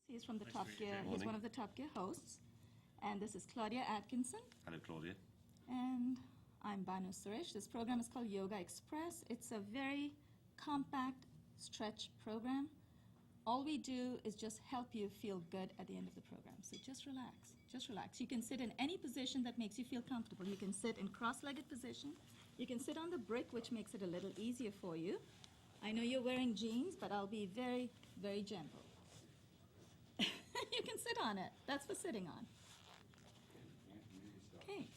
He's from the Nice Top to meet you, Gear. Jane. He's one of the Top Gear hosts. And this is Claudia Atkinson. Hello, Claudia. And I'm Banu Suresh. This program is called YogaXpress. It's a very compact stretch program. All we do is just help you feel good at the end of the program. So just relax. Just relax. You can sit in any position that makes you feel comfortable. You can sit in cross-legged position. You can sit on the brick, which makes it a little easier for you. I know you're wearing jeans, but I'll be very, very gentle. You can sit on it. That's for sitting on. Okay.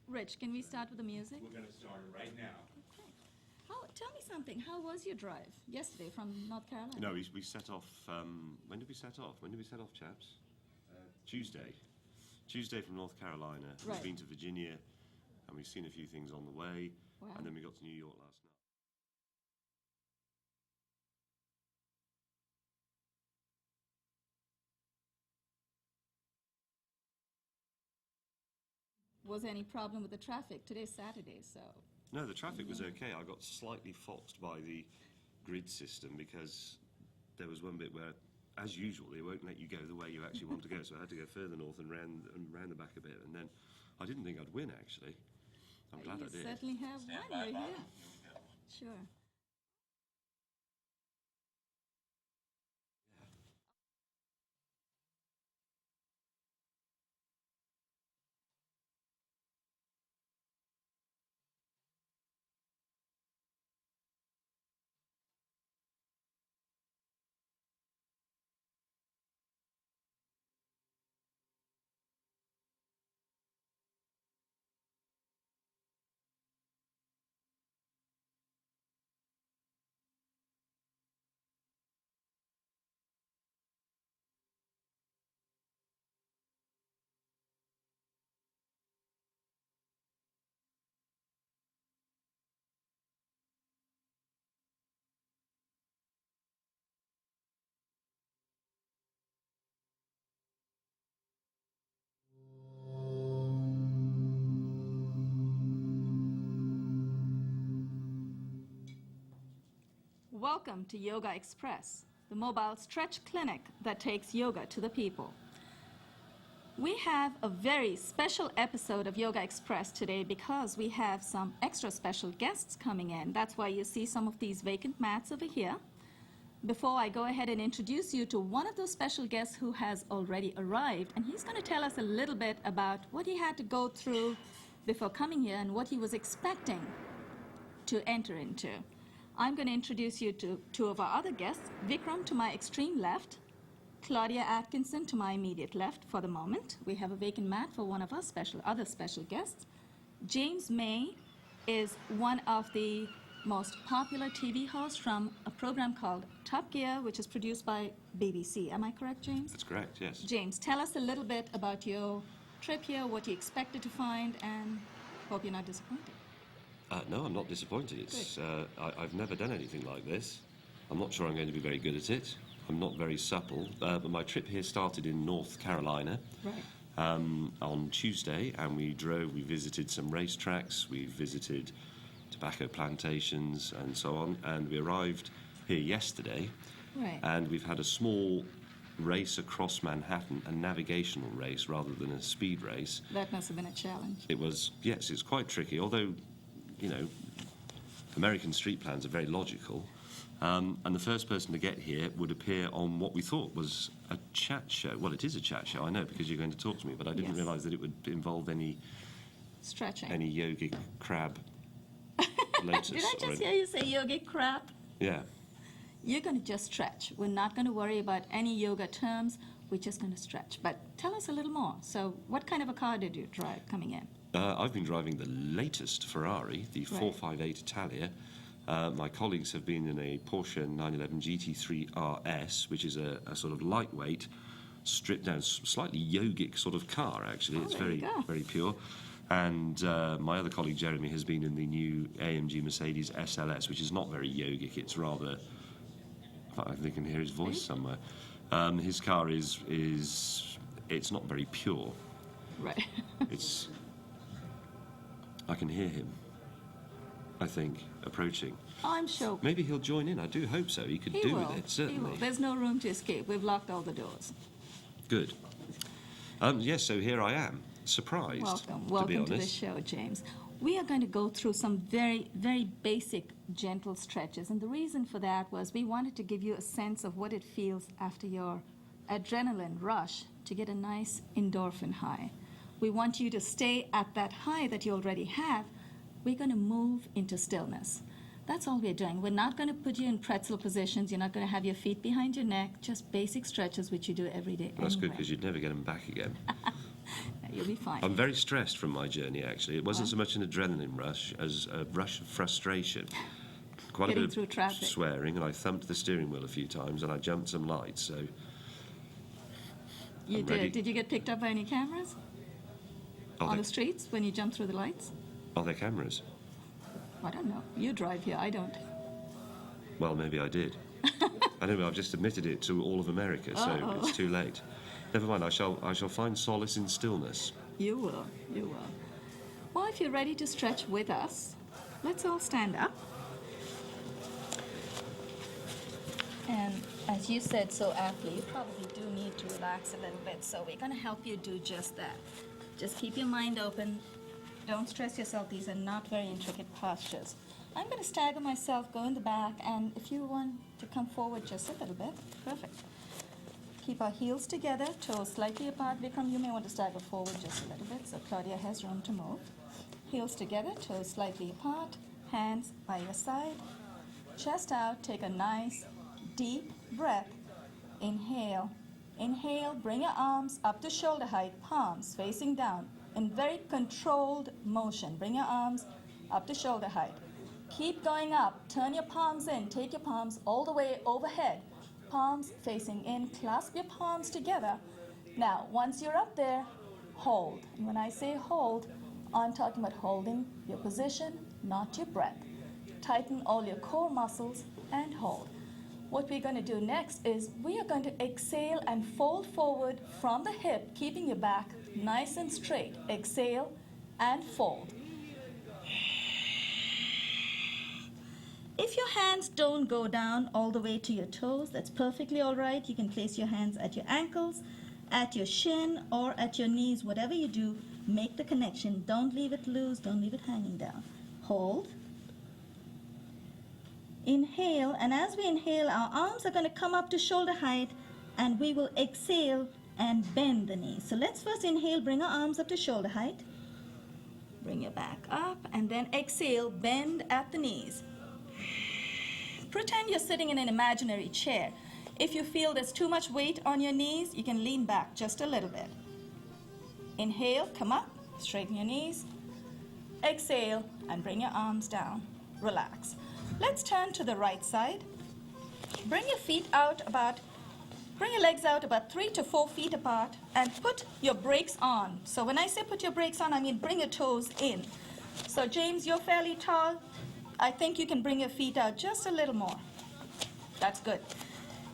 Rich, can we start with the music? We're going to start it right now. Okay. Tell me something. How was your drive yesterday from North Carolina? No, we set off. When did we set off? When did we set off, chaps? Tuesday. Tuesday from North Carolina. Right. We've been to Virginia, and we've seen a few things on the way. Wow. And then we got to New York last night. Was there any problem with the traffic? Today's Saturday, so... No, the traffic was okay. I got slightly foxed by the grid system because there was one bit where, as usual, they won't let you go the way you actually want to go. So I had to go further north and round the back a bit. And then I didn't think I'd win, actually. I'm glad I did. You certainly have won. You're here. Sure. Welcome to Yoga Express, the mobile stretch clinic that takes yoga to the people. We have a very special episode of Yoga Express today because we have some extra special guests coming in. That's why you see some of these vacant mats over here. Before I go ahead and introduce you to one of those special guests who has already arrived, and he's going to tell us a little bit about what he had to go through before coming here and what he was expecting to enter into. I'm going to introduce you to two of our other guests, Vikram to my extreme left, Claudia Atkinson to my immediate left for the moment. We have a vacant mat for one of our other special guests. James May is one of the most popular TV hosts from a program called Top Gear, which is produced by BBC. Am I correct, James? That's correct, yes. James, tell us a little bit about your trip here, what you expected to find, and hope you're not disappointed. No, I'm not disappointed. I've never done anything like this. I'm not sure I'm going to be very good at it. I'm not very supple. But my trip here started in North Carolina on Tuesday, and we visited some racetracks, we visited tobacco plantations and so on, and we arrived here yesterday. Right. And we've had a small race across Manhattan, a navigational race rather than a speed race. That must have been a challenge. It was, yes, it's quite tricky, although, you know, American street plans are very logical. And the first person to get here would appear on what we thought was a chat show. Well, it is a chat show, I know, because you're going to talk to me, but I didn't realise that it would involve any stretching, any yogic crab lotus. Did I just hear you say yogic crab? Yeah. You're going to just stretch. We're not going to worry about any yoga terms. We're just going to stretch. But tell us a little more. So what kind of a car did you drive coming in? I've been driving the latest Ferrari, the 458 Italia. My colleagues have been in a Porsche 911 GT3 RS, which is a sort of lightweight, stripped down, slightly yogic sort of car, actually. It's very pure. And my other colleague, Jeremy, has been in the new AMG Mercedes SLS, which is not very yogic. It's rather... I think I can hear his voice somewhere. His car is it's not very pure. Right. I can hear him. I think, approaching. I'm sure Maybe he'll join in. I do hope so. He could he do will. with it, He certainly. will. There's no room to escape. We've locked all the doors. Good. Yes, so here I am, surprised, Welcome. to be Welcome to the honest. show, James. We are going to go through some very, very basic, gentle stretches. And the reason for that was we wanted to give you a sense of what it feels after your adrenaline rush to get a nice endorphin high. We want you to stay at that high that you already have. We're going to move into stillness. That's all we're doing. We're not going to put you in pretzel positions. You're not going to have your feet behind your neck. Just basic stretches, which you do every day. Well, that's good anyway. because you'd never get them back again. You'll be fine. I'm very stressed from my journey, actually. It wasn't so much an adrenaline rush as a rush of frustration. Quite Getting a bit through of traffic. swearing, and I thumped the steering wheel a few times, and I jumped some lights, so... You I'm did. ready. Did you get picked up by any cameras on the streets when you jumped through the lights? Are there cameras? I don't know. You drive here. I don't. Well, maybe I did. Anyway, I've just admitted it to all of America, so Uh-oh. it's too late. Never mind, I shall find solace in stillness. You will. You will. Well, if you're ready to stretch with us, let's all stand up. And as you said so aptly, you probably do need to relax a little bit, so we're going to help you do just that. Just keep your mind open. Don't stress yourself. These are not very intricate postures. I'm going to stagger myself, go in the back, and if you want to come forward just a little bit, perfect. Keep our heels together, toes slightly apart. Vikram, you may want to stagger forward just a little bit, so Claudia has room to move. Heels together, toes slightly apart, hands by your side. Chest out, take a nice, deep breath. Inhale. Inhale, bring your arms up to shoulder height, palms facing down. In very controlled motion, bring your arms up to shoulder height. Keep going up, turn your palms in, take your palms all the way overhead. Palms facing in, clasp your palms together. Now, once you're up there, hold. And when I say hold, I'm talking about holding your position, not your breath. Tighten all your core muscles and hold. What we're going to do next is we are going to exhale and fold forward from the hip, keeping your back nice and straight. Exhale and fold. If your hands don't go down all the way to your toes, that's perfectly all right. You can place your hands at your ankles, at your shin, or at your knees. Whatever you do, make the connection. Don't leave it loose. Don't leave it hanging down. Hold. Inhale, and as we inhale, our arms are going to come up to shoulder height, and we will exhale and bend the knees. So let's first inhale, bring our arms up to shoulder height. Bring your back up, and then exhale, bend at the knees. Pretend you're sitting in an imaginary chair. If you feel there's too much weight on your knees, you can lean back just a little bit. Inhale, come up, straighten your knees. Exhale, and bring your arms down. Relax. Let's turn to the right side. Bring your legs out about 3 to 4 feet apart and put your brakes on. So when I say put your brakes on, I mean bring your toes in. So James, you're fairly tall. I think you can bring your feet out just a little more. That's good.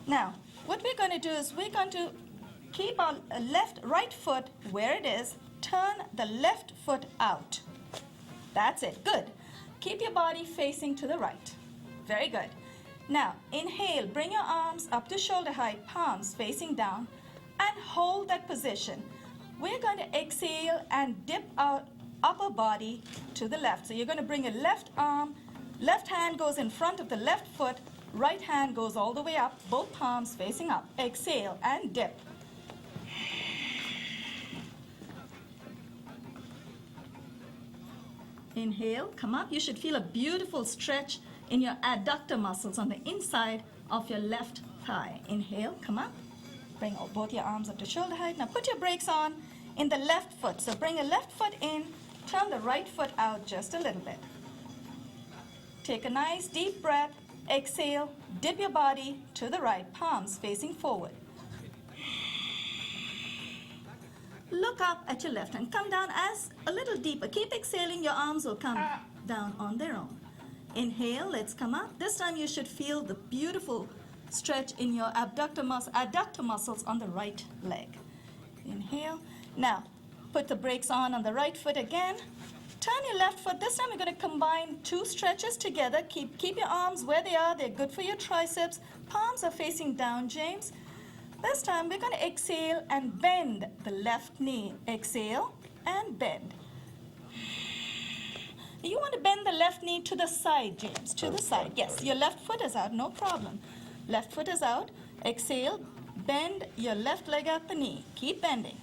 Now, what we're going to do is we're going to keep our right foot where it is. Turn the left foot out. That's it. Good. Keep your body facing to the right. Very good. Now, inhale. Bring your arms up to shoulder height, palms facing down, and hold that position. We're going to exhale and dip our upper body to the left. So you're going to bring your left hand goes in front of the left foot, right hand goes all the way up, both palms facing up. Exhale and dip. Inhale, come up. You should feel a beautiful stretch in your adductor muscles on the inside of your left thigh. Inhale, come up. Bring both your arms up to shoulder height. Now put your brakes on in the left foot. So bring your left foot in, turn the right foot out just a little bit. Take a nice deep breath. Exhale, dip your body to the right, palms facing forward. Look up at your left hand. Come down as a little deeper. Keep exhaling. Your arms will come down on their own. Inhale. Let's come up. This time you should feel the beautiful stretch in your adductor muscles on the right leg. Inhale. Now, Put the brakes on the right foot again. Turn your left foot. This time we're going to combine two stretches together. Keep your arms where they are. They're good for your triceps. Palms are facing down, James. This time we're going to exhale and bend the left knee. Exhale and bend. You want to bend the left knee to the side, James, to the side. Yes, your left foot is out, no problem. Left foot is out. Exhale, bend your left leg at the knee. Keep bending.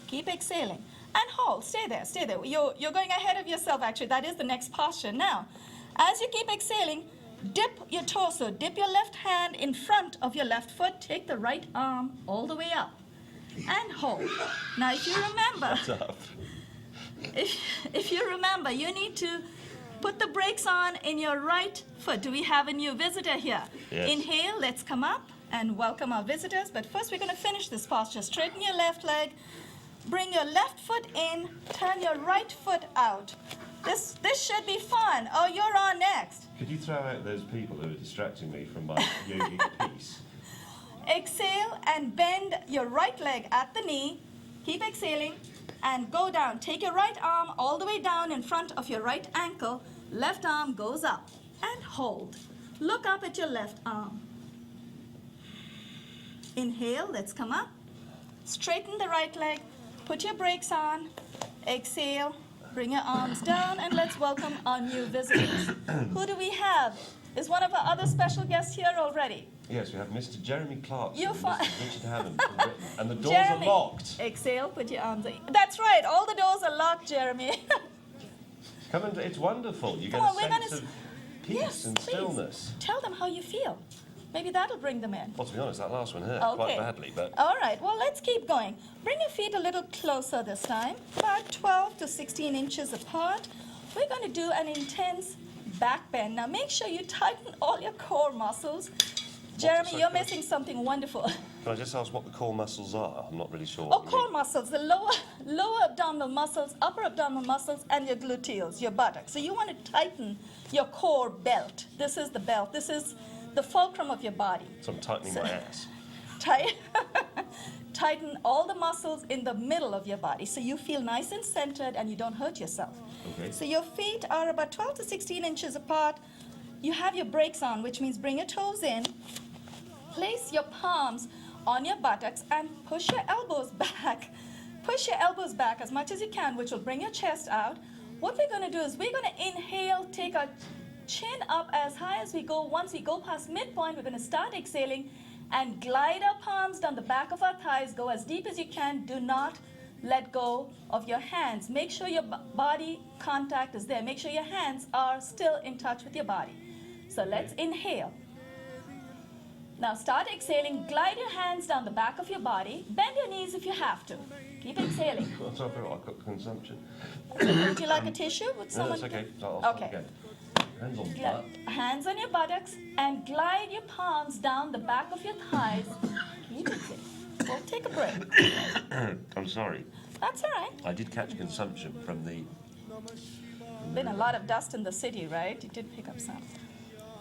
Keep exhaling. And hold. Stay there, stay there. You're going ahead of yourself, actually. That is the next posture. Now, as you keep exhaling, dip your torso. Dip your left hand in front of your left foot. Take the right arm all the way up. And hold. Now, if you remember... If you remember, you need to put the brakes on in your right foot. Do we have a new visitor here? Yes. Inhale, let's come up and welcome our visitors. But first we're going to finish this posture. Straighten your left leg, bring your left foot in, turn your right foot out. This should be fun. Oh, you're on next. Could you throw out those people who are distracting me from my yogic piece? Exhale and bend your right leg at the knee. Keep exhaling. And go down. Take your right arm all the way down in front of your right ankle. Left arm goes up. And hold. Look up at your left arm. Inhale, let's come up. Straighten the right leg. Put your brakes on. Exhale. Bring your arms down. And let's welcome our new visitors. Who do we have? Is one of our other special guests here already? Yes, we have Mr. Jeremy Clarkson You're and fine. Mr. Richard Hammond from Britain. And the doors Jeremy, are locked. Exhale, put your arms in. That's right, all the doors are locked, Jeremy. Come and it's wonderful. You Come get on, a we're sense gonna of peace Yes, and please. stillness. Tell them how you feel. Maybe that'll bring them in. Well, to be honest, that last one hurt quite badly, but... All right, well, let's keep going. Bring your feet a little closer this time, about 12 to 16 inches apart. We're going to do an intense back bend. Now, make sure you tighten all your core muscles. Jeremy, you're missing something wonderful. Can I just ask what the core muscles are? I'm not really sure. Oh, core muscles, the lower abdominal muscles, upper abdominal muscles, and your gluteals, your buttocks. So you want to tighten your core belt. This is the belt. This is the fulcrum of your body. So I'm tightening my ass. Tighten all the muscles in the middle of your body so you feel nice and centered and you don't hurt yourself. Okay. So your feet are about 12 to 16 inches apart. You have your brakes on, which means bring your toes in. Place your palms on your buttocks and push your elbows back. Push your elbows back as much as you can, which will bring your chest out. What we're going to do is we're going to inhale, take our chin up as high as we go. Once we go past midpoint, we're going to start exhaling and glide our palms down the back of our thighs. Go as deep as you can. Do not let go of your hands. Make sure your body contact is there. Make sure your hands are still in touch with your body. So let's inhale. Now start exhaling. Glide your hands down the back of your body. Bend your knees if you have to. Keep exhaling. I've got consumption. Would you like a tissue? Would No, someone? that's okay. I'll start Okay. again. Hands on butt. Hands on your buttocks and glide your palms down the back of your thighs. Keep it there. Well, take a break. I'm sorry. That's all right. I did catch consumption from the... Been a lot of dust in the city, right? You did pick up some.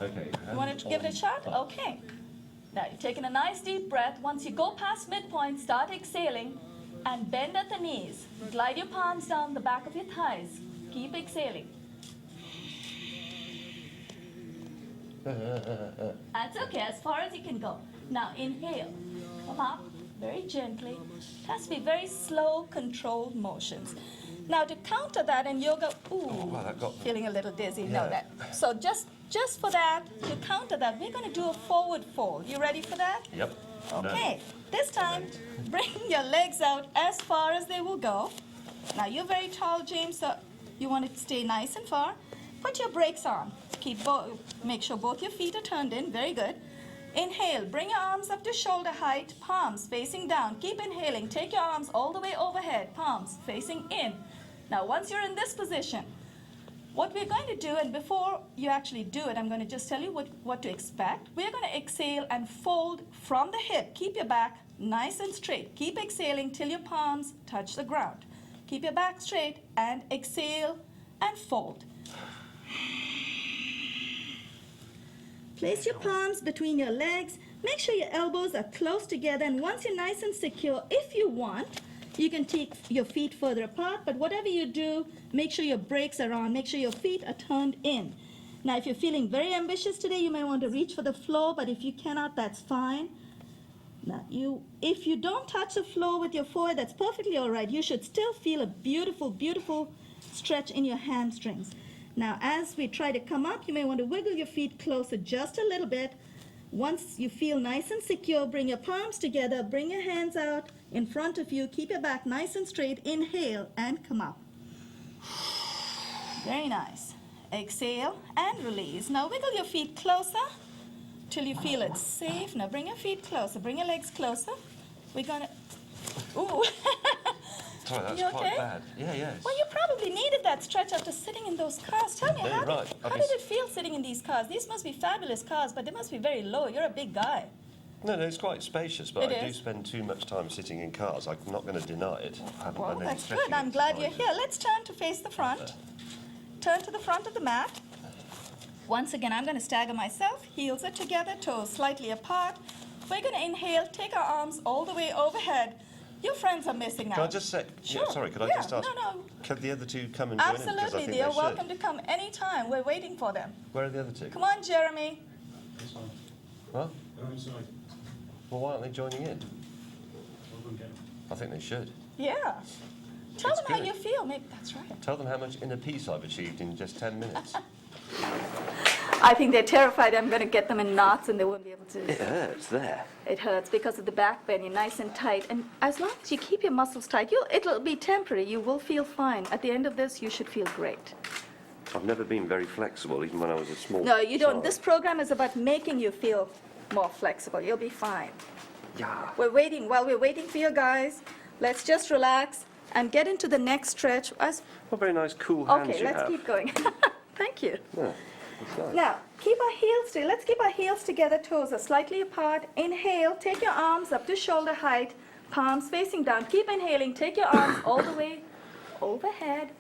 Okay. You wanted to give it a shot? Okay. Now you're taking a nice deep breath. Once you go past midpoint, start exhaling and bend at the knees. Glide your palms down the back of your thighs. Keep exhaling. That's okay, as far as you can go. Now inhale. Come up very gently. It has to be very slow, controlled motions. Now to counter that in yoga, wow, that got me. feeling a little dizzy. Yeah. No, that. So just for that, to counter that, we're going to do a forward fold. You ready for that? Yep. Okay. This time, bring your legs out as far as they will go. Now you're very tall, James, so you want to stay nice and far. Put your brakes on. Make sure both your feet are turned in. Very good. Inhale. Bring your arms up to shoulder height. Palms facing down. Keep inhaling. Take your arms all the way overhead. Palms facing in. Now, once you're in this position, what we're going to do, and before you actually do it, I'm going to just tell you what to expect. We're going to exhale and fold from the hip. Keep your back nice and straight. Keep exhaling till your palms touch the ground. Keep your back straight and exhale and fold. Place your palms between your legs. Make sure your elbows are close together. And once you're nice and secure, if you want, You can take your feet further apart, but whatever you do, make sure your brakes are on. Make sure your feet are turned in. Now, if you're feeling very ambitious today, you may want to reach for the floor, but if you cannot, that's fine. Now, if you don't touch the floor with your forehead, that's perfectly all right. You should still feel a beautiful, beautiful stretch in your hamstrings. Now, as we try to come up, you may want to wiggle your feet closer just a little bit. Once you feel nice and secure, bring your palms together, bring your hands out in front of you, keep your back nice and straight, inhale and come up. Very nice. Exhale and release. Now wiggle your feet closer till you feel it's safe. Now bring your feet closer, bring your legs closer. We're gonna, ooh. Sorry, that's You quite okay? bad. Yeah, yes. Well, you probably needed that stretch after sitting in those cars. Tell me, No, you're right. how did it feel sitting in these cars? These must be fabulous cars, but they must be very low. You're a big guy. No, it's quite spacious, but It I do is. spend too much time sitting in cars. I'm not going to deny it. I haven't Well, done any that's stretching good. I'm glad you're exercises. here. Let's turn to face the front. Turn to the front of the mat. Once again, I'm going to stagger myself. Heels are together, toes slightly apart. We're going to inhale, take our arms all the way overhead. Your friends are missing out. Can I just say, Sure. sorry, could I Yeah, just ask, no. could the other two come and join in? Because I Absolutely, think they are should. welcome to come anytime. We're waiting for them. Where are the other two? Come on, Jeremy. Inside. What? Go inside. Well, why aren't they joining in? I'll go and get them. I think they should. Yeah. Tell It's them how good. you feel. Maybe that's right. Tell them how much inner peace I've achieved in just 10 minutes. I think they're terrified I'm going to get them in knots and they won't be able to. It hurts there. It hurts because of the back bend. You're nice and tight. And as long as you keep your muscles tight, it'll be temporary. You will feel fine. At the end of this, you should feel great. I've never been very flexible, even when I was a small No, you don't. child. This program is about making you feel more flexible. You'll be fine. Yeah. While we're waiting for you guys, let's just relax and get into the next stretch. What very nice, cool hands Okay, you let's have. keep going. Thank you. Yeah, that's nice. Now, keep our heels together. Let's keep our heels together, toes are slightly apart. Inhale, take your arms up to shoulder height, palms facing down. Keep inhaling, take your arms all the way overhead.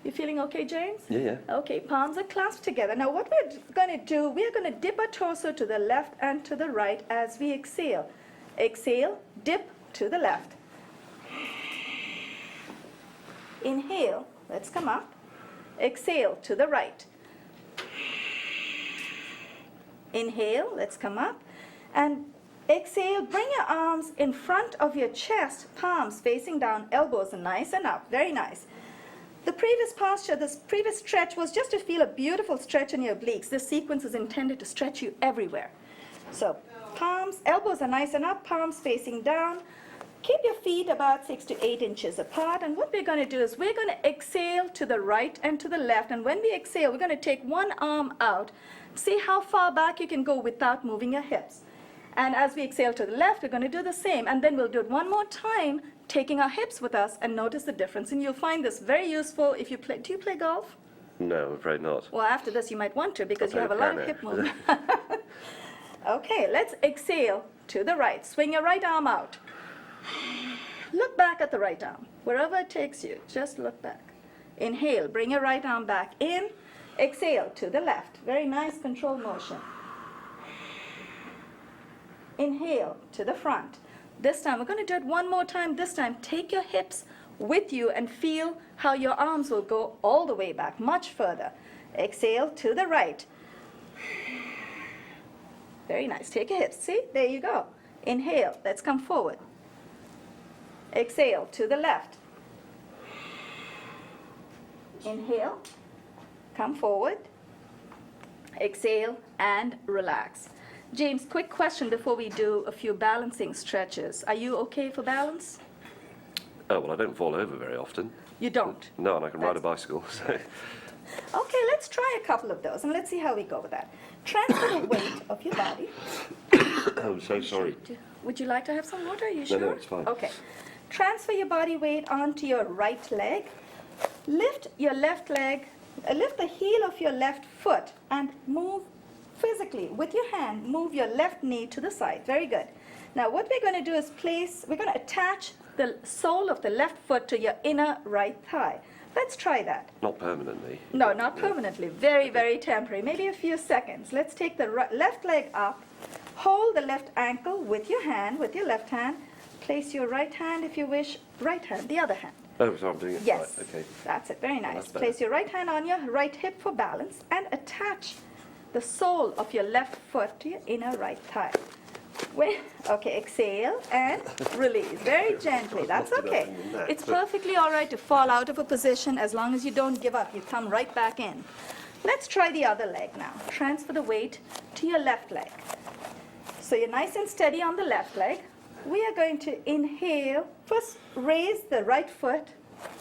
You feeling okay, James? Yeah. Okay, palms are clasped together. Now what we're going to do, we're going to dip our torso to the left and to the right as we exhale. Exhale, dip to the left. Inhale, let's come up. Exhale to the right. Inhale, let's come up. And exhale, bring your arms in front of your chest, palms facing down, elbows are nice and up. Very nice. The previous posture, this previous stretch was just to feel a beautiful stretch in your obliques. This sequence is intended to stretch you everywhere. So palms, elbows are nice and up, palms facing down. Keep your feet about 6 to 8 inches apart. And what we're going to do is we're going to exhale to the right and to the left. And when we exhale, we're going to take one arm out. See how far back you can go without moving your hips. And as we exhale to the left, we're going to do the same. And then we'll do it one more time, taking our hips with us, and notice the difference. And you'll find this very useful if you play. Do you play golf? No, I'm afraid not. Well, after this, you might want to because you I'll have a play lot of the hip piano. movement. Okay, let's exhale to the right. Swing your right arm out. Look back at the right arm. Wherever it takes you, just look back. Inhale, bring your right arm back in. Exhale to the left. Very nice control motion. Inhale to the front. This time, we're going to do it one more time. This time, take your hips with you and feel how your arms will go all the way back, much further. Exhale to the right. Very nice. Take your hips. See? There you go. Inhale. Let's come forward. Exhale to the left. Inhale. Come forward. Exhale and relax. James, quick question before we do a few balancing stretches. Are you okay for balance? Oh, well, I don't fall over very often. You don't. No, and I can ride a bicycle. So. Okay, let's try a couple of those and let's see how we go with that. Transfer the weight of your body. I'm so sorry. Would you like to have some water? Are you sure? No, it's fine. Okay. Transfer your body weight onto your right leg. Lift your left leg, lift the heel of your left foot and move physically with your hand. Move your left knee to the side. Very good. Now what we're going to do is we're going to attach the sole of the left foot to your inner right thigh. Let's try that. Not permanently. No, not permanently. Very, very temporary. Maybe a few seconds. Let's take the left leg up. Hold the left ankle with your hand, with your left hand. Place your right hand, if you wish, right hand, the other hand. Oh, so I'm doing it Yes, right. Okay. that's it, very nice. that's better. Place your right hand on your right hip for balance and attach the sole of your left foot to your inner right thigh. Okay, exhale and release, very gently, that's Not okay. enough in the neck, It's but- perfectly all right to fall out of a position as long as you don't give up, you come right back in. Let's try the other leg now. Transfer the weight to your left leg. So you're nice and steady on the left leg. We are going to inhale. First, raise the right foot.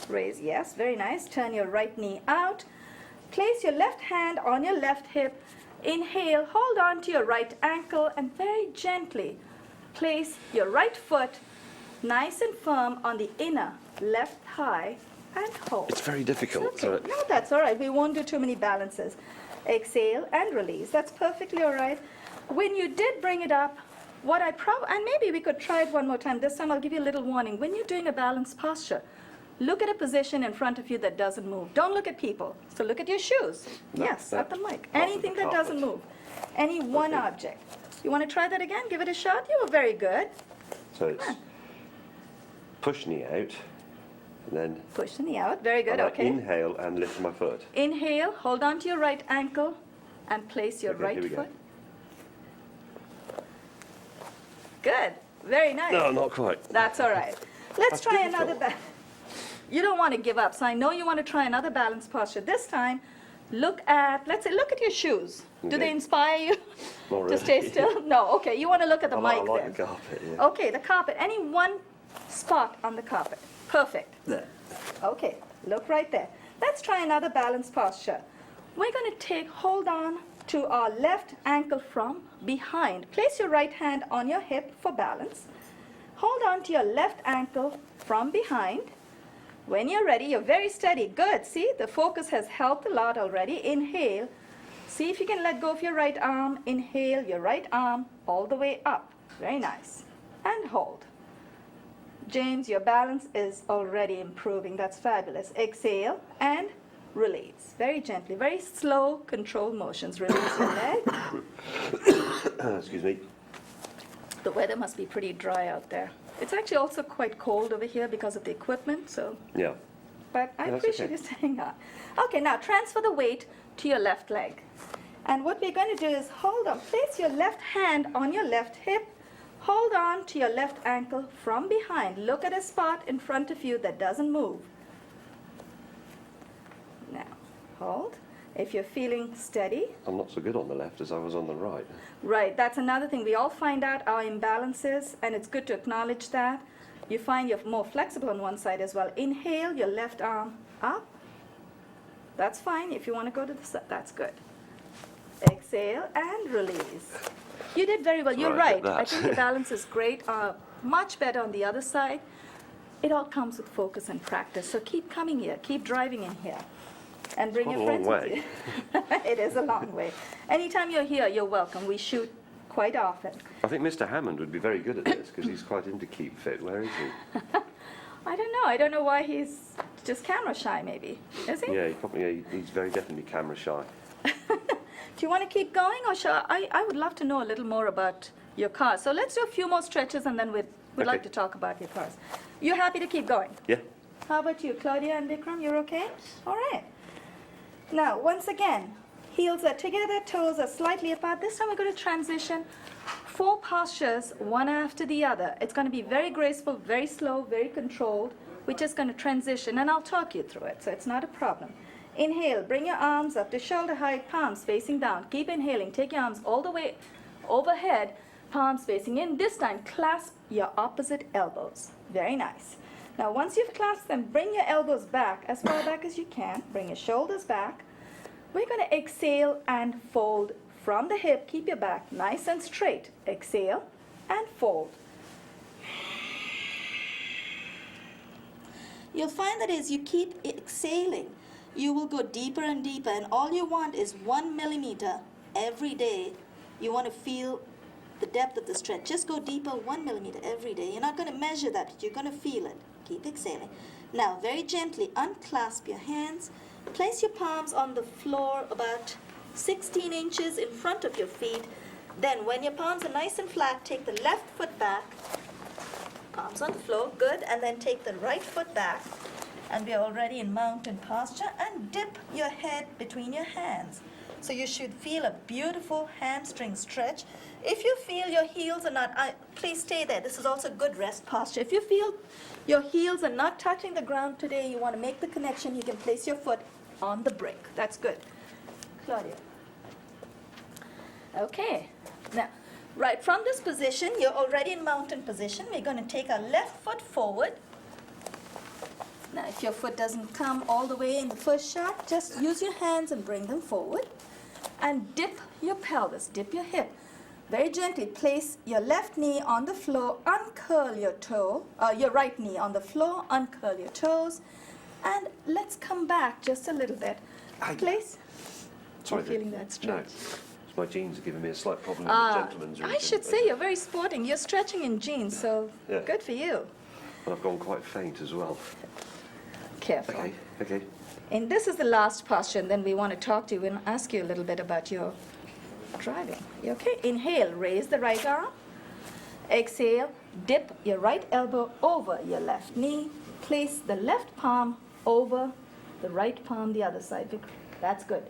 Raise, yes, very nice. Turn your right knee out. Place your left hand on your left hip. Inhale, hold on to your right ankle and very gently place your right foot nice and firm on the inner left thigh and hold. It's very difficult. It's okay. No, that's all right. We won't do too many balances. Exhale and release. That's perfectly all right. When you did bring it up, and maybe we could try it one more time. This time I'll give you a little warning. When you're doing a balanced posture, look at a position in front of you that doesn't move. Don't look at people. So look at your shoes. Yes, at the mic. Anything that doesn't move. Any one object. You want to try that again? Give it a shot. You were very good. So it's push knee out, and then Push the knee out. Very good. I Okay. inhale and lift my foot. Inhale, hold on to your right ankle and place your Okay, right here we go. foot. Good. Very nice. No, not quite. That's all right. Let's That's try difficult. another You don't want to give up, so I know you want to try another balanced posture. This time, look at your shoes. Do they Okay. inspire you Not to stay really. still? No, okay. You want to look at the I mic like then. the carpet, yeah. Okay, the carpet. Any one spot on the carpet. Perfect. There. Okay, look right there. Let's try another balanced posture. We're going to hold on to our left ankle from behind. Place your right hand on your hip for balance. Hold on to your left ankle from behind. When you're ready, you're very steady. Good. See, the focus has helped a lot already. Inhale. See if you can let go of your right arm. Inhale your right arm all the way up. Very nice. And hold. James, your balance is already improving. That's fabulous. Exhale and release. Very gently, very slow, controlled motions. Release your leg. Excuse me. The weather must be pretty dry out there. It's actually also quite cold over here because of the equipment, so. Yeah. But I That's appreciate okay. you staying on. Okay, now transfer the weight to your left leg. And what we're going to do is hold on. Place your left hand on your left hip. Hold on to your left ankle from behind. Look at a spot in front of you that doesn't move. Now, hold. If you're feeling steady. I'm not so good on the left as I was on the right. Right, that's another thing. We all find out our imbalances, and it's good to acknowledge that. You find you're more flexible on one side as well. Inhale your left arm up. That's fine. If you want to go to the side, that's good. Exhale and release. You did very well. You're Right, right. I that. think your balance is great. Much better on the other side. It all comes with focus and practice. So keep coming here. Keep driving in here. And bring Quite your a long friends with way. you. It is a long way. Anytime you're here, you're welcome. We shoot quite often. I think Mr. Hammond would be very good at this because he's quite into keep fit. Where is he? I don't know. I don't know why he's just camera shy, maybe. Is he? Yeah, he's very definitely camera shy. Do you want to keep going, or shall I would love to know a little more about your cars. So let's do a few more stretches, and then we'd like to Okay. talk about your cars. You're happy to keep going? Yeah. How about you, Claudia and Vikram? You're okay? All right. Now, once again, heels are together, toes are slightly apart. This time we're going to transition 4 postures, one after the other. It's going to be very graceful, very slow, very controlled. We're just going to transition, and I'll talk you through it, so it's not a problem. Inhale, bring your arms up to shoulder height, palms facing down. Keep inhaling. Take your arms all the way overhead, palms facing in. This time, clasp your opposite elbows. Very nice. Now, once you've clasped them, bring your elbows back as far back as you can. Bring your shoulders back. We're going to exhale and fold from the hip. Keep your back nice and straight. Exhale and fold. You'll find that as you keep exhaling, you will go deeper and deeper, and all you want is 1 millimeter every day. You want to feel the depth of the stretch. Just go deeper 1 millimeter every day. You're not going to measure that, but you're going to feel it. Keep exhaling. Now, very gently unclasp your hands. Place your palms on the floor about 16 inches in front of your feet. Then, when your palms are nice and flat, take the left foot back Palms on the floor, good. And then take the right foot back, and we're already in mountain posture, and dip your head between your hands. So you should feel a beautiful hamstring stretch. If you feel your heels are not, please stay there. This is also good rest posture. If you feel your heels are not touching the ground today, you want to make the connection, you can place your foot on the brick. That's good. Claudia. Okay. Now, right from this position, you're already in mountain position. We're going to take our left foot forward. Now, if your foot doesn't come all the way in the first shot, just use your hands and bring them forward. And dip your pelvis, dip your hip. Very gently place your left knee on the floor, uncurl your toe, your right knee on the floor, uncurl your toes. And let's come back just a little bit. Place. Sorry, I'm feeling that stretch. No, my jeans are giving me a slight problem in the gentleman's room. I should say you're very sporting. You're stretching in jeans, so Yeah. good for you. And I've gone quite faint as well. Careful. Okay. And this is the last posture, and then we want to talk to you and ask you a little bit about your driving. You okay? Inhale, raise the right arm. Exhale, dip your right elbow over your left knee. Place the left palm over the right palm the other side. That's good.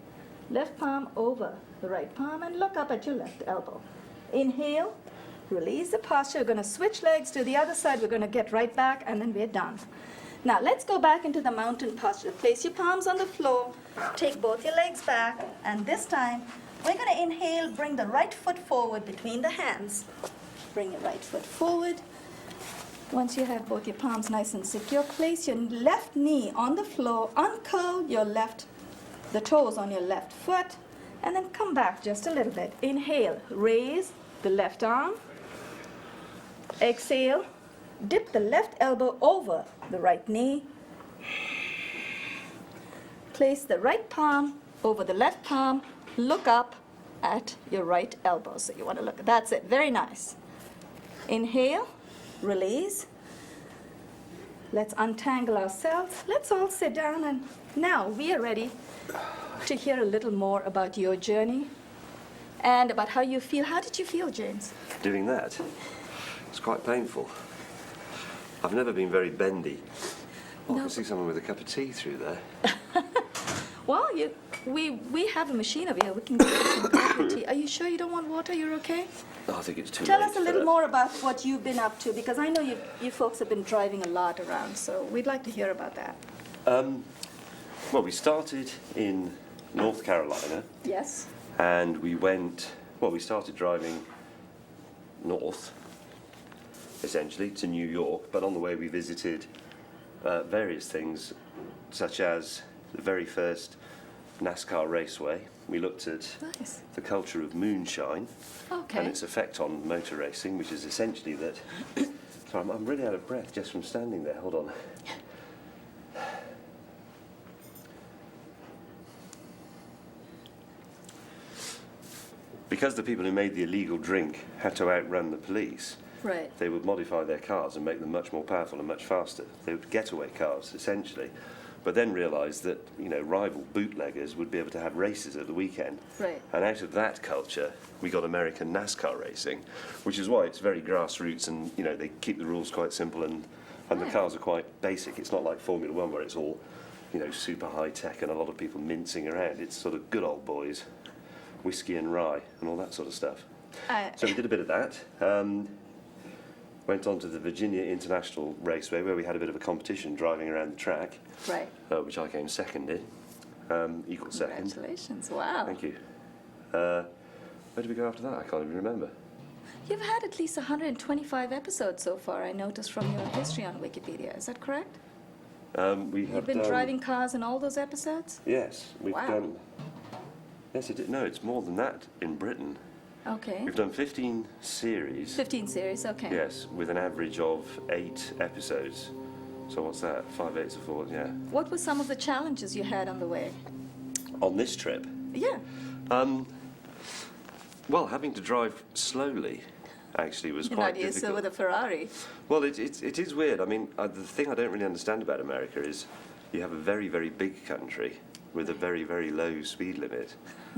Left palm over the right palm, and look up at your left elbow. Inhale, release the posture. We're going to switch legs to the other side. We're going to get right back, and then we're done. Now, let's go back into the mountain posture. Place your palms on the floor. Take both your legs back. And this time, we're going to inhale, bring the right foot forward between the hands. Bring your right foot forward. Once you have both your palms nice and secure, place your left knee on the floor. Uncurl the toes on your left foot. And then come back just a little bit. Inhale, raise the left arm. Exhale. Dip the left elbow over the right knee. Place the right palm over the left palm. Look up at your right elbow. So you want to look. That's it. Very nice. Inhale. Release. Let's untangle ourselves. Let's all sit down, and now we are ready to hear a little more about your journey and about how you feel. How did you feel, James? Doing that, it's quite painful. I've never been very bendy. Oh, I No. can see someone with a cup of tea through there. Well, we have a machine over here. We can get you some coffee tea. Are you sure you don't want water? You're okay? Oh, I think it's too Tell late us a for little that. more about what you've been up to, because I know you folks have been driving a lot around, so we'd like to hear about that. Well, we started in North Carolina, Yes? and we started driving north, essentially, to New York, but on the way we visited various things, such as the very first NASCAR raceway. We looked at Nice. the culture of moonshine Okay. and its effect on motor racing, which is essentially that... Sorry, I'm really out of breath just from standing there. Hold on. Because the people who made the illegal drink had to outrun the police, Right. they would modify their cars and make them much more powerful and much faster. They would getaway cars, essentially. But then realised that, rival bootleggers would be able to have races at the weekend. Right. And out of that culture, we got American NASCAR racing, which is why it's very grassroots and, they keep the rules quite simple and the Right. cars are quite basic. It's not like Formula One where it's all, super high tech and a lot of people mincing around. It's sort of good old boys, whiskey and rye and all that sort of stuff. So we did a bit of that. Went on to the Virginia International Raceway where we had a bit of a competition driving around the track, Right. which I came second in, equal second. Congratulations. Wow. Thank you. Where did we go after that? I can't even remember. You've had at least 125 episodes so far, I noticed from your history on Wikipedia. Is that correct? We have You've been done, driving cars in all those episodes? Yes, we've Wow. done. Yes, no, it's more than that in Britain. Okay. We've done 15 series. 15 series, okay. Yes, with an average of 8 episodes. So what's that? 5 8s or 4? Yeah. What were some of the challenges you had on the way? On this trip, Yeah. well, having to drive slowly actually was You're quite not used to difficult. with a Ferrari. Well, it is weird. I mean, the thing I don't really understand about America is you have a very, very big country with a very, very low speed limit.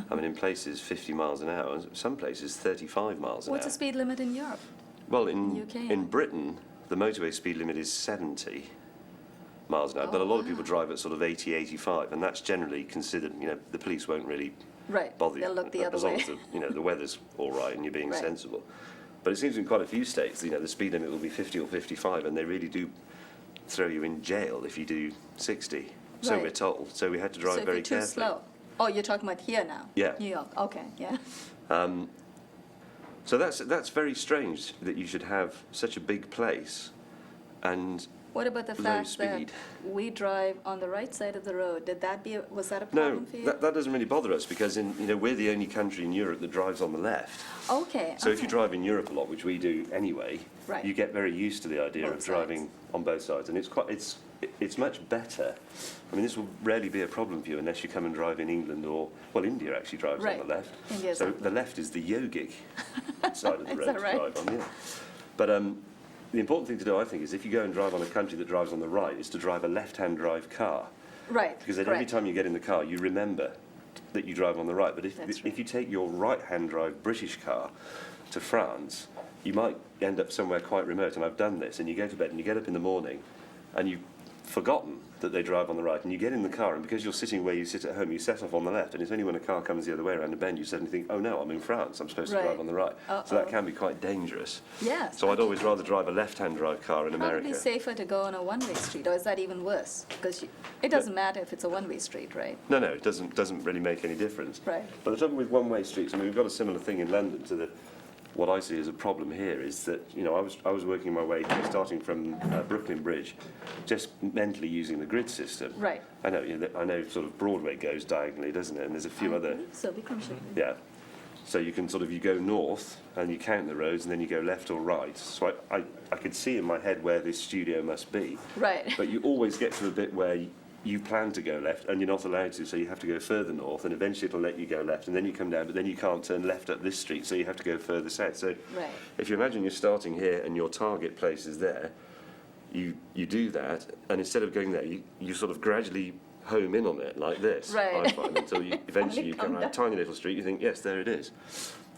I mean, in places 50 miles an hour, some places 35 miles an What's hour. the speed limit in Europe? Well, in UK? in Britain, the motorway speed limit is 70 miles an hour, but a lot of people drive at sort of 80, 85, and that's generally considered, the police won't really Right. bother you. They'll look the other as long way. as the weather's all right and you're being Right. sensible. But it seems in quite a few states, the speed limit will be 50 or 55, and they really do throw you in jail if you do 60. So Right. we're told. So we had to drive So if very you're too carefully. slow. Oh, you're talking about here now? Yeah. New York, okay, yeah. So that's very strange that you should have such a big place and What about the low fact that speed. we drive on the right side of the road? Was that a No, problem for you? that doesn't really bother us because we're the only country in Europe that drives on the left. Okay. So if you okay. drive in Europe a lot, which we do anyway, Right. you get very used to the idea Both of driving sides. on both sides, and it's much better. I mean, this will rarely be a problem for you unless you come and drive in England India actually drives Right. on the left. India's So on the left is the yogic side of the Is road that to right? drive on, yeah. But the important thing to do, I think, is if you go and drive on a country that drives on the right, is to drive a left-hand drive car. Right, Because then every correct. time you get in the car, you remember that you drive on the right. But That's right. if you take your right-hand drive British car to France, you might end up somewhere quite remote, and I've done this, and you go to bed and you get up in the morning and you've forgotten that they drive on the right, and you get in the car, and because you're sitting where you sit at home, you set off on the left, and it's only when a car comes the other way around a bend you suddenly think, oh no, I'm in France, I'm supposed to Right. drive on the right. So Uh-oh. that can be quite dangerous. Yes. So I'd always rather drive a left-hand drive car in Probably America. safer to go on a one-way street, or is that even worse? Because it doesn't matter if it's a one-way street, right? No, it doesn't really make any difference. Right. But the trouble with one-way streets, I mean, we've got a similar thing in London to what I see as a problem here is that, I was working my way through, starting from Brooklyn Bridge, just mentally using the grid system. Right. I know sort of Broadway goes diagonally, doesn't it? And there's a few other, So Vikram should. yeah. So you can you go north and you count the roads and then you go left or right. So I could see in my head where this studio must be. Right. But you always get to a bit where you plan to go left and you're not allowed to, so you have to go further north, and eventually it'll let you go left, and then you come down, but then you can't turn left up this street, so you have to go further south. So Right. if you imagine you're starting here and your target place is there, you do that, and instead of going there, you sort of gradually home in on it like this, Right. I find, until eventually you come come around a tiny little street, you think, yes, there it is.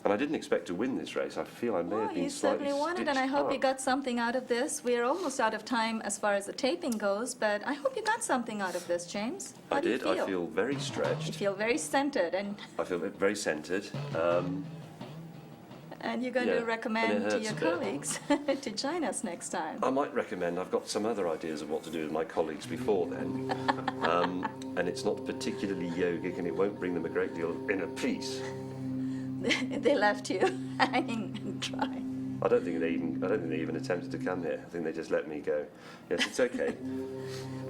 And I didn't expect to win this race. I feel I may Well, have been you slightly certainly won it, and I stitched hope you up. got something out of this. We're almost out of time as far as the taping goes, but I hope you got something out of this, James. How I do you did. I feel very You stretched. feel very centered, and I feel very centred. you're going Yeah, to and recommend it to hurts your a bit. colleagues to join us next time. I might recommend, I've got some other ideas of what to do with my colleagues before then, and it's not particularly yogic, and it won't bring them a great deal of inner peace. They left you hanging dry. I don't think they even attempted to come here. I think they just let me go. Yes, it's okay.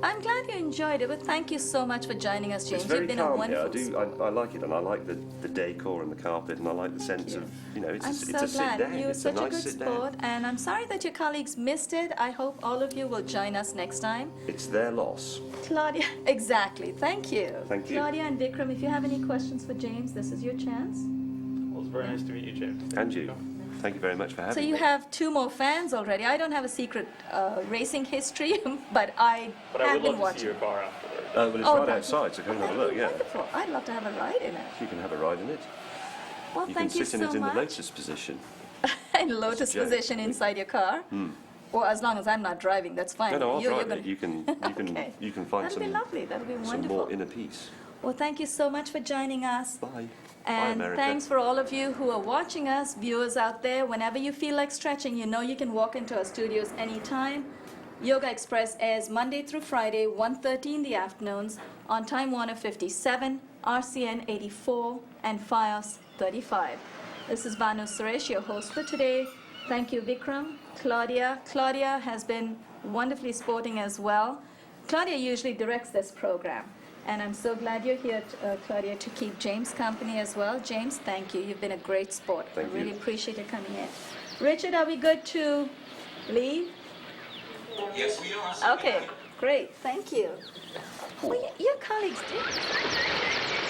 I'm glad you enjoyed it, but thank you so much for joining us, James. It's very You've been a calm here. wonderful sport. I like it, and I like the decor and the carpet, and I like the sense of, it's I'm a so sit glad. down. You're It's a such a nice good sit sport, down. and I'm sorry that your colleagues missed it. I hope all of you will join us next time. It's their loss. Claudia, exactly. Thank you. Thank you. Claudia and Vikram, if you have any questions for James, this is your chance. Well, it's very nice to meet you, James. And you. Thank you very much for having So me. you have 2 more fans already. I don't have a secret racing history, but I But I have would been love to see watching. your car afterwards. Well, it's Oh, right that- outside, so come and have a That'd look, be yeah. wonderful. I'd love to have a ride in it. You can have a ride in it. Well, You thank can you sit so in it in the much. lotus position. In lotus joke. position inside your car. Or as long as I'm not driving, that's fine. No, I'll You're drive gonna- it. You can Okay. you can find That'll be lovely. That'll be some wonderful. more inner peace. Well, thank you so much for joining us. Bye. Bye, And America. thanks for all of you who are watching us, viewers out there. Whenever you feel like stretching, you know you can walk into our studios anytime. Yoga Express airs Monday through Friday, 1:30 in the afternoons on Time Warner 57, RCN 84, and FiOS 35. This is Banu Suresh, your host for today. Thank you, Vikram. Claudia. Claudia has been wonderfully sporting as well. Claudia usually directs this program. And I'm so glad you're here, Claudia, to keep James company as well. James, thank you. You've been a great sport. Thank I really you. appreciate you coming in. Richard, are we good to leave? Yes, we are. Okay, great. Thank you. Well, your colleagues did.